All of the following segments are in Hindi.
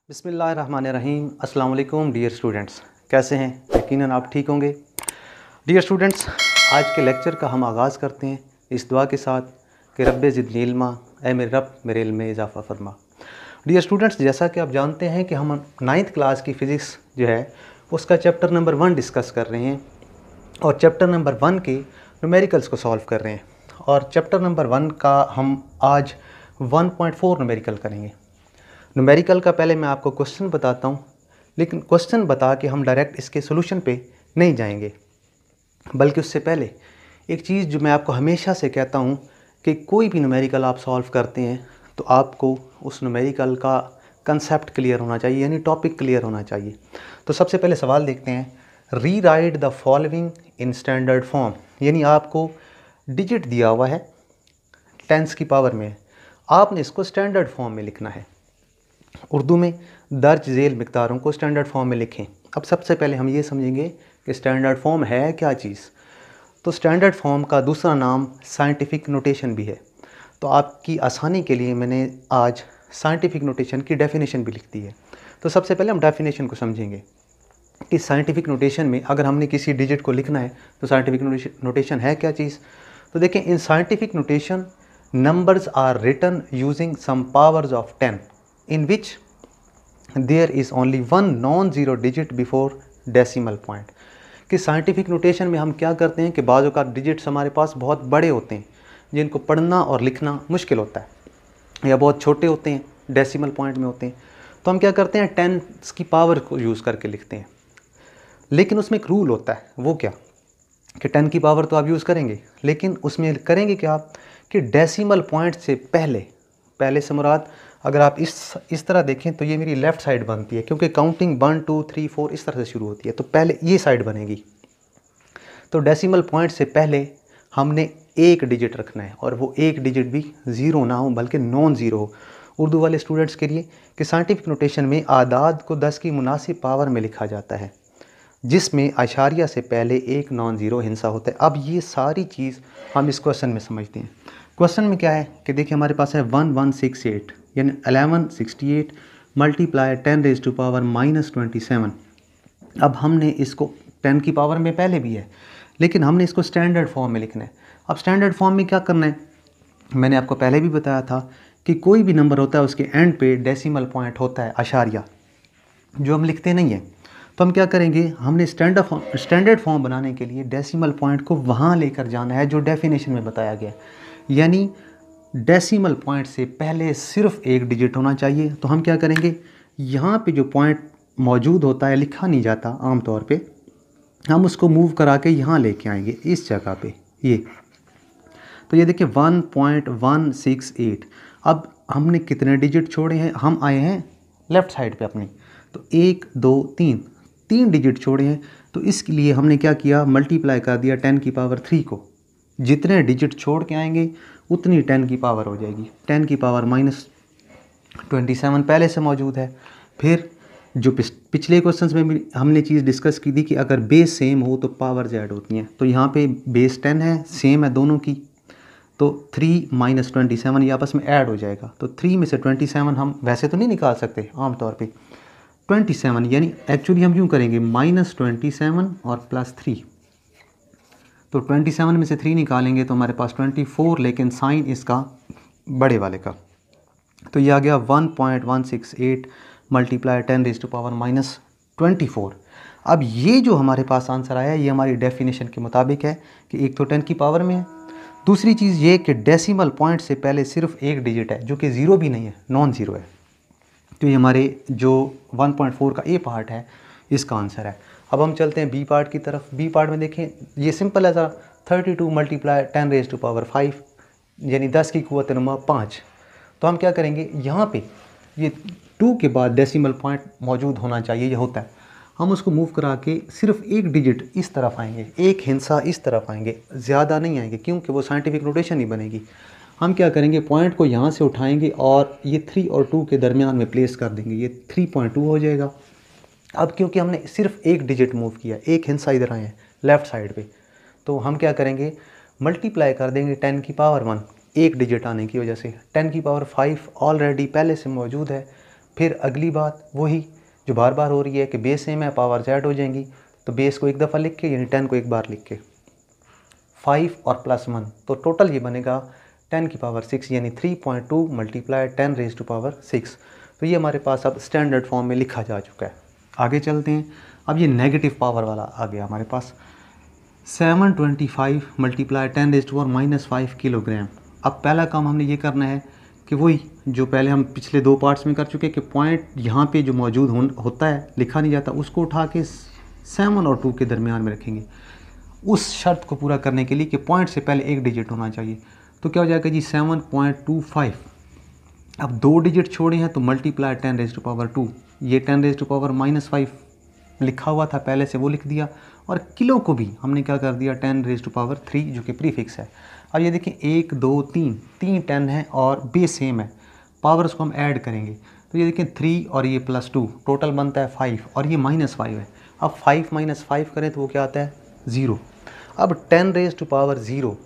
बिस्मिल्लाहिर्रहमानिर्रहीम। अस्सलाम वालेकुम डियर स्टूडेंट्स, कैसे हैं? यकीनन आप ठीक होंगे। डियर स्टूडेंट्स, आज के लेक्चर का हम आगाज़ करते हैं इस दुआ के साथ कि रब्बे ज़िदनी इल्मा, ऐ मेरे रब मेरे इल्म में इजाफ़ा फरमा। डियर स्टूडेंट्स, जैसा कि आप जानते हैं कि हम 9th क्लास की फ़िज़िक्स जो है उसका चैप्टर नंबर 1 डिस्कस कर रहे हैं और चैप्टर नंबर 1 के न्यूमेरिकल्स को सॉल्व कर रहे हैं। और चैप्टर नंबर 1 का हम आज 1.4 न्यूमेरिकल करेंगे। न्यूमेरिकल का पहले मैं आपको क्वेश्चन बताता हूँ, लेकिन क्वेश्चन बता के हम डायरेक्ट इसके सोल्यूशन पे नहीं जाएंगे, बल्कि उससे पहले एक चीज़ जो मैं आपको हमेशा से कहता हूँ कि कोई भी न्यूमेरिकल आप सॉल्व करते हैं तो आपको उस न्यूमेरिकल का कंसेप्ट क्लियर होना चाहिए, यानी टॉपिक क्लियर होना चाहिए। तो सबसे पहले सवाल देखते हैं, री right the following in standard form, यानी आपको डिजिट दिया हुआ है, टेंस की पावर में है, आपने इसको स्टैंडर्ड फॉर्म में लिखना है। उर्दू में दर्ज झेल मिक़दारों को स्टैंडर्ड फॉर्म में लिखें। अब सबसे पहले हम ये समझेंगे कि स्टैंडर्ड फॉर्म है क्या चीज़। तो स्टैंडर्ड फॉर्म का दूसरा नाम साइंटिफिक नोटेशन भी है। तो आपकी आसानी के लिए मैंने आज साइंटिफिक नोटेशन की डेफिनेशन भी लिख दी है। तो सबसे पहले हम डेफिनेशन को समझेंगे कि साइंटिफिक नोटेशन में अगर हमने किसी डिजिट को लिखना है तो साइंटिफिक नोटेशन है क्या चीज़। तो देखें, in scientific notation numbers are written using some powers of 10 in which there is only one non-zero digit before decimal point। कि साइंटिफिक नोटेशन में हम क्या करते हैं कि बाज़ों का डिजिट्स हमारे पास बहुत बड़े होते हैं जिनको पढ़ना और लिखना मुश्किल होता है, या बहुत छोटे होते हैं, डेसिमल पॉइंट में होते हैं। तो हम क्या करते हैं, 10 की पावर को यूज़ करके लिखते हैं। लेकिन उसमें एक रूल होता है, वो क्या कि 10 की पावर तो आप यूज़ करेंगे, लेकिन उसमें करेंगे क्या कि डेसिमल पॉइंट से पहले से मुराद अगर आप इस तरह देखें तो ये मेरी लेफ़्ट साइड बनती है, क्योंकि काउंटिंग 1 2 3 4 इस तरह से शुरू होती है, तो पहले ये साइड बनेगी। तो डेसिमल पॉइंट से पहले हमने एक डिजिट रखना है, और वो एक डिजिट भी ज़ीरो ना हो बल्कि नॉन ज़ीरो हो। उर्दू वाले स्टूडेंट्स के लिए कि साइंटिफिक नोटेशन में आदाद को 10 की मुनासिब पावर में लिखा जाता है, जिसमें आशारिया से पहले एक नॉन ज़ीरो हिस्सा होता है। अब ये सारी चीज़ हम इस क्वेश्चन में समझते हैं। क्वेश्चन में क्या है कि देखिए, हमारे पास है 1168 यानी 1168 मल्टीप्लाई 10⁻⁻27। अब हमने इसको 10 की पावर में पहले भी है, लेकिन हमने इसको स्टैंडर्ड फॉर्म में लिखना है। अब स्टैंडर्ड फॉर्म में क्या करना है, मैंने आपको पहले भी बताया था कि कोई भी नंबर होता है उसके एंड पे डेसिमल पॉइंट होता है, आशारिया, जो हम लिखते नहीं हैं। तो हम क्या करेंगे, हमने स्टैंडर्ड फॉर्म बनाने के लिए डेसिमल पॉइंट को वहाँ लेकर जाना है जो डेफिनेशन में बताया गया है, यानी डेसिमल पॉइंट से पहले सिर्फ एक डिजिट होना चाहिए। तो हम क्या करेंगे, यहाँ पे जो पॉइंट मौजूद होता है, लिखा नहीं जाता आम तौर पे, हम उसको मूव करा के यहाँ लेके आएंगे इस जगह पे, ये। तो ये देखिए 1.168। अब हमने कितने डिजिट छोड़े हैं, हम आए हैं लेफ़्ट साइड पे अपनी, तो 1 2 3 डिजिट छोड़े हैं। तो इसके लिए हमने क्या किया, मल्टीप्लाई कर दिया 10 की पावर 3 को। जितने डिजिट छोड़ के आएंगे उतनी 10 की पावर हो जाएगी। 10 की पावर -27 पहले से मौजूद है। फिर जो पिछले क्वेश्चंस में भी हमने चीज़ डिस्कस की थी कि अगर बेस सेम हो तो पावर्स ऐड होती हैं। तो यहाँ पे बेस 10 है, सेम है दोनों की, तो 3 - 27 ये आपस में ऐड हो जाएगा। तो 3 में से 27 हम वैसे तो नहीं निकाल सकते आम तौर पे, 27 यानी एक्चुअली हम यूँ करेंगे -27 और +3। तो 27 में से 3 निकालेंगे तो हमारे पास 24, लेकिन साइन इसका बड़े वाले का। तो ये आ गया 1.168 मल्टीप्लाई 10⁻⁻24। अब ये जो हमारे पास आंसर आया, ये हमारी डेफिनेशन के मुताबिक है कि एक तो 10 की पावर में है, दूसरी चीज़ ये कि डेसिमल पॉइंट से पहले सिर्फ एक डिजिट है जो कि ज़ीरो भी नहीं है, नॉन ज़ीरो है। तो ये हमारे जो 1.4 का ए पार्ट है इसका आंसर है। अब हम चलते हैं बी पार्ट की तरफ। बी पार्ट में देखें, ये सिंपल है ज़रा, 32 मल्टीप्लाई 10⁻⁵ यानी 10 की क़ुव्वत नुमा 5। तो हम क्या करेंगे, यहाँ पे ये 2 के बाद डेसिमल पॉइंट मौजूद होना चाहिए, ये होता है। हम उसको मूव करा के सिर्फ एक डिजिट इस तरफ आएंगे, एक हिस्सा इस तरफ आएंगे, ज़्यादा नहीं आएंगे क्योंकि वो साइंटिफिक नोटेशन नहीं बनेगी। हम क्या करेंगे, पॉइंट को यहाँ से उठाएंगे और ये 3 और 2 के दरमियान में प्लेस कर देंगे, ये 3.2 हो जाएगा। अब क्योंकि हमने सिर्फ एक डिजिट मूव किया, एक हिस्सा इधर आए हैं लेफ़्ट साइड पे, तो हम क्या करेंगे, मल्टीप्लाई कर देंगे 10 की पावर 1 एक डिजिट आने की वजह से 10 की पावर 5 ऑलरेडी पहले से मौजूद है। फिर अगली बात वही जो बार बार हो रही है कि बेस सेम है, पावर्स ऐड हो जाएंगी, तो बेस को एक दफ़ा लिख के यानी 10 को एक बार लिख के 5 और +1, तो टोटल ये बनेगा 10 की पावर 6 यानी 3.2 मल्टीप्लाई 10 रेज़ टू पावर 6। तो ये हमारे पास अब स्टैंडर्ड फॉर्म में लिखा जा चुका है। आगे चलते हैं। अब ये नेगेटिव पावर वाला आ गया हमारे पास 725 multiply 10 raise to power -5 kilogram. अब पहला काम हमने ये करना है कि वही जो पहले हम पिछले 2 पार्ट्स में कर चुके कि पॉइंट यहाँ पे जो मौजूद होता है लिखा नहीं जाता, उसको उठा के 7 और 2 के दरमियान में रखेंगे, उस शर्त को पूरा करने के लिए कि पॉइंट से पहले एक डिजिट होना चाहिए। तो क्या हो जाएगा जी 7.25। अब 2 डिजिट छोड़े हैं तो मल्टीप्लाई 10 रेज़ टू पावर 2, ये 10 रेज़ टू पावर -5 लिखा हुआ था पहले से वो लिख दिया, और किलो को भी हमने क्या कर दिया 10 रेज़ टू पावर 3 जो कि प्रीफिक्स है। अब ये देखें 1 2 3 10 है और बेस सेम है, पावर्स को हम ऐड करेंगे तो ये देखें 3 और ये +2 टोटल बनता है 5 और ये -5 है। अब 5 - 5 करें तो वो क्या आता है 0। अब 10 रेज़ टू पावर 0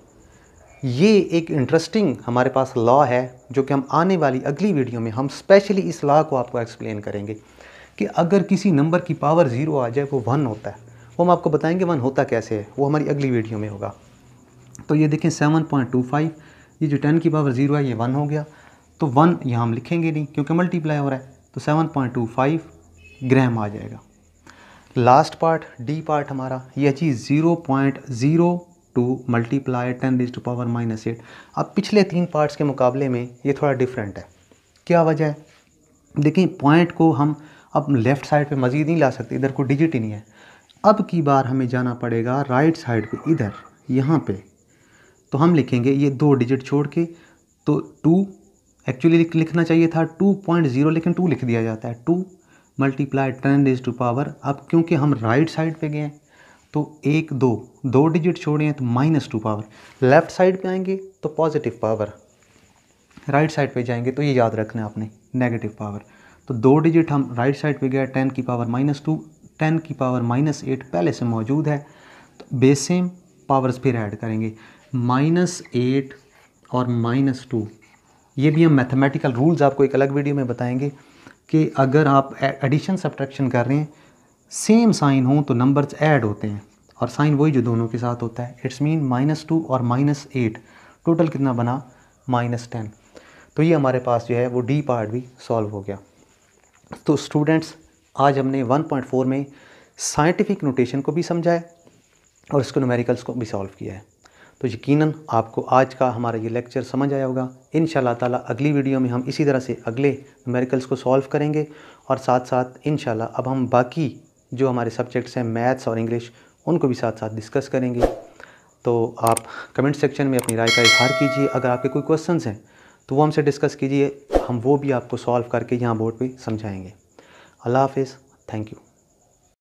ये एक इंटरेस्टिंग हमारे पास लॉ है जो कि हम आने वाली अगली वीडियो में हम स्पेशली इस लॉ को आपको एक्सप्लेन करेंगे कि अगर किसी नंबर की पावर 0 आ जाए वो 1 होता है। वो हम आपको बताएंगे 1 होता कैसे है, वो हमारी अगली वीडियो में होगा। तो ये देखें 7.25, ये जो 10 की पावर 0 है ये 1 हो गया, तो 1 यहाँ हम लिखेंगे नहीं क्योंकि मल्टीप्लाई हो रहा है, तो 7.25 ग्राम आ जाएगा। लास्ट पार्ट डी पार्ट हमारा ये चीज़ 0.02 मल्टीप्लाई 10 रेज़ टू पावर -8। अब पिछले 3 पार्ट्स के मुकाबले में ये थोड़ा डिफरेंट है। क्या वजह है? देखिए पॉइंट को हम अब लेफ़्ट साइड पे मज़ीद नहीं ला सकते, इधर कोई डिजिट ही नहीं है। अब की बार हमें जाना पड़ेगा राइट साइड पे, इधर यहाँ पे, तो हम लिखेंगे ये 2 डिजिट छोड़ के, तो 2 एक्चुअली लिखना चाहिए था 2.0 लेकिन 2 लिख दिया जाता है, 2 मल्टीप्लाई 10 रेज़ टू पावर। अब क्योंकि हम राइट साइड पे गए हैं तो 1 2 डिजिट छोड़े हैं तो -2 पावर, लेफ़्ट साइड पे आएंगे तो पॉजिटिव पावर, राइट साइड पे जाएंगे तो ये याद रखना है आपने नेगेटिव पावर। तो 2 डिजिट हम राइट साइड पे गया 10 की पावर -2, 10 की पावर -8 पहले से मौजूद है, तो बेस सेम पावर्स फिर ऐड करेंगे -8 और -2। ये भी हम मैथमेटिकल रूल्स आपको एक अलग वीडियो में बताएंगे कि अगर आप एडिशन सब्ट्रैक्शन कर रहे हैं सेम साइन हो तो नंबर्स ऐड होते हैं, और साइन वही जो दोनों के साथ होता है। इट्स मीन -2 और -8 टोटल कितना बना -10। तो ये हमारे पास जो है वो डी पार्ट भी सॉल्व हो गया। तो स्टूडेंट्स आज हमने 1.4 में साइंटिफिक नोटेशन को भी समझा है और इसको न्यूमेरिकल्स को भी सॉल्व किया है। तो यकीनन आपको आज का हमारा ये लेक्चर समझ आया होगा। इंशाल्लाह ताला अगली वीडियो में हम इसी तरह से अगले न्यूमेरिकल्स को सॉल्व करेंगे, और साथ साथ इंशाल्लाह अब हम बाकी जो हमारे सब्जेक्ट्स हैं मैथ्स और इंग्लिश उनको भी साथ साथ डिस्कस करेंगे। तो आप कमेंट सेक्शन में अपनी राय का इजहार कीजिए। अगर आपके कोई क्वेश्चंस हैं तो वो हमसे डिस्कस कीजिए, हम वो भी आपको सॉल्व करके यहाँ बोर्ड पे समझाएंगे। अल्लाह हाफ़िज़, थैंक यू।